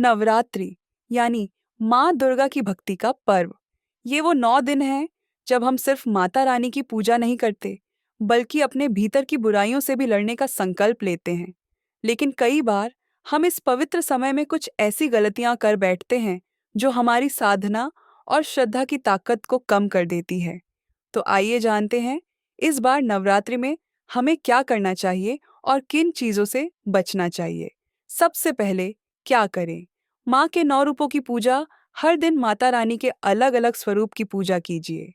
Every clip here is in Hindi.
नवरात्रि यानी माँ दुर्गा की भक्ति का पर्व। ये वो 9 दिन हैं जब हम सिर्फ माता रानी की पूजा नहीं करते, बल्कि अपने भीतर की बुराइयों से भी लड़ने का संकल्प लेते हैं। लेकिन कई बार हम इस पवित्र समय में कुछ ऐसी गलतियां कर बैठते हैं जो हमारी साधना और श्रद्धा की ताकत को कम कर देती है। तो आइए जानते हैं इस बार नवरात्रि में हमें क्या करना चाहिए और किन चीजों से बचना चाहिए। सबसे पहले क्या करें? माँ के 9 रूपों की पूजा। हर दिन माता रानी के अलग अलग स्वरूप की पूजा कीजिए।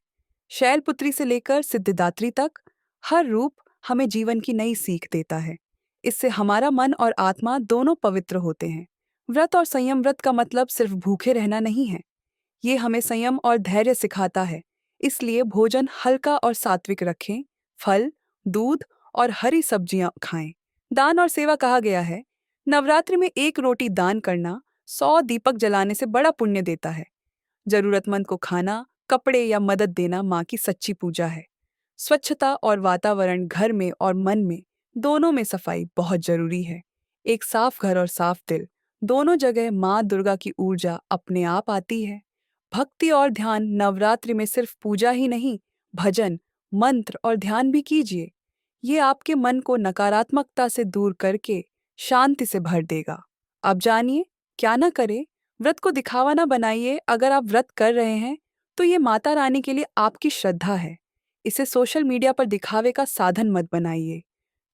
शैलपुत्री से लेकर सिद्धिदात्री तक हर रूप हमें जीवन की नई सीख देता है। इससे हमारा मन और आत्मा दोनों पवित्र होते हैं। व्रत और संयम। व्रत का मतलब सिर्फ भूखे रहना नहीं है, ये हमें संयम और धैर्य सिखाता है। इसलिए भोजन हल्का और सात्विक रखें। फल, दूध और हरी सब्जियां खाएं। दान और सेवा। कहा गया है, नवरात्रि में एक रोटी दान करना 100 दीपक जलाने से बड़ा पुण्य देता है। जरूरतमंद को खाना, कपड़े या मदद देना माँ की सच्ची पूजा है। स्वच्छता और वातावरण। घर में और मन में दोनों में सफाई बहुत जरूरी है। एक साफ घर और साफ दिल, दोनों जगह माँ दुर्गा की ऊर्जा अपने आप आती है। भक्ति और ध्यान। नवरात्रि में सिर्फ पूजा ही नहीं, भजन, मंत्र और ध्यान भी कीजिए। ये आपके मन को नकारात्मकता से दूर करके शांति से भर देगा। अब जानिए क्या ना करें। व्रत को दिखावा ना बनाइए। अगर आप व्रत कर रहे हैं तो ये माता रानी के लिए आपकी श्रद्धा है। इसे सोशल मीडिया पर दिखावे का साधन मत बनाइए।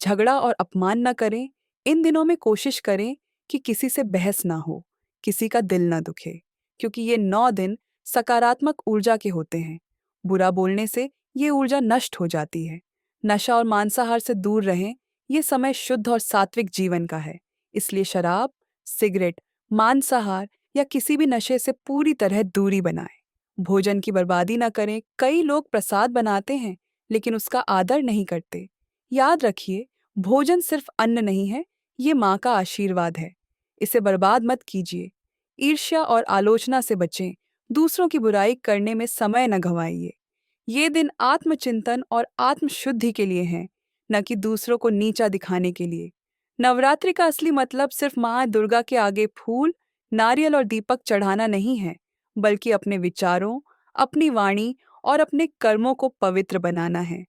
झगड़ा और अपमान न करें। इन दिनों में कोशिश करें कि किसी से बहस ना हो, किसी का दिल ना दुखे, क्योंकि ये 9 दिन सकारात्मक ऊर्जा के होते हैं। बुरा बोलने से ये ऊर्जा नष्ट हो जाती है। नशा और मांसाहार से दूर रहें। ये समय शुद्ध और सात्विक जीवन का है। इसलिए शराब, सिगरेट, मांसाहार या किसी भी नशे से पूरी तरह दूरी बनाएं। भोजन की बर्बादी न करें। कई लोग प्रसाद बनाते हैं लेकिन उसका आदर नहीं करते। याद रखिए, भोजन सिर्फ अन्न नहीं है, ये माँ का आशीर्वाद है। इसे बर्बाद मत कीजिए। ईर्ष्या और आलोचना से बचें। दूसरों की बुराई करने में समय न गंवाइए। ये दिन आत्मचिंतन और आत्मशुद्धि के लिए हैं, न कि दूसरों को नीचा दिखाने के लिए। नवरात्रि का असली मतलब सिर्फ माँ दुर्गा के आगे फूल, नारियल और दीपक चढ़ाना नहीं है, बल्कि अपने विचारों, अपनी वाणी और अपने कर्मों को पवित्र बनाना है।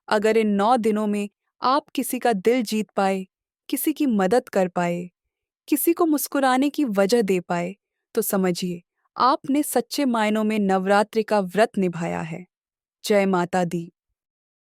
अगर इन 9 दिनों में आप किसी का दिल जीत पाए, किसी की मदद कर पाए, किसी को मुस्कुराने की वजह दे पाए, तो समझिए आपने सच्चे मायनों में नवरात्रि का व्रत निभाया है। जय माता दी।